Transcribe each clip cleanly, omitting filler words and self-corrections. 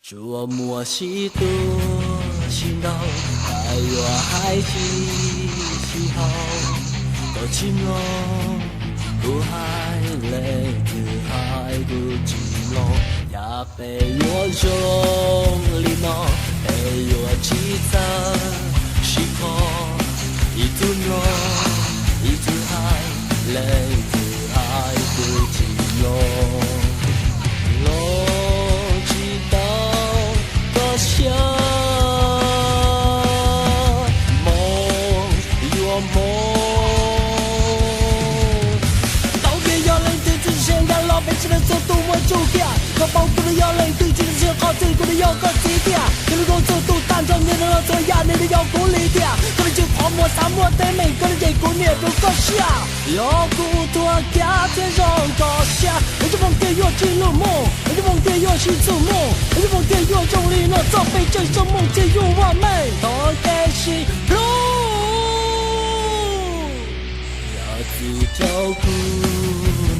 琢磨许多心动，在我还是时候，多情浓，苦海泪自海不寂寞，也被我用力弄，被我记得时空，一直浓，一直海泪自海不寂寞。想梦与我梦，道别要泪对自己先干，老百姓的速度我就掉，可包括的要泪对自己先好，最苦的要个低调，可能够速度单纯，你的老错呀，你的要鼓励掉，可能就泡沫沙漠的每个人结果你不够笑，要孤独家天上高下，我就忘记要进入梦，我就忘记要去做梦，我就忘记要用力那造被这生梦进入我们都开始路，要自照顾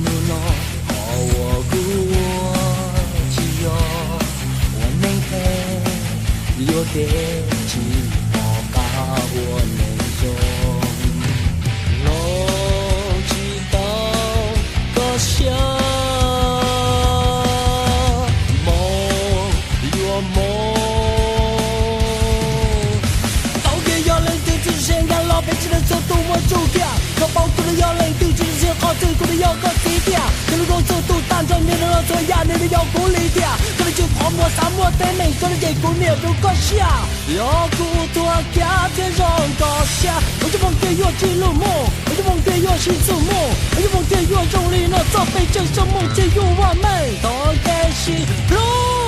努诺，好我顾我只有我能陪有点寂寞把我能中。想梦与我梦，道别要泪对自己先干，老百姓的速度我就掉，可包括的要泪对自己先好，最苦的要个低调，可能够速度单纯，你的老错呀，你的要鼓励掉，可能就泡沫沙漠的每个人结果你不够笑，要孤独家天上高下，我就忘记要进入梦，我就忘记要去做梦，我就忘记要用力那造被这生梦进入我们都开始路。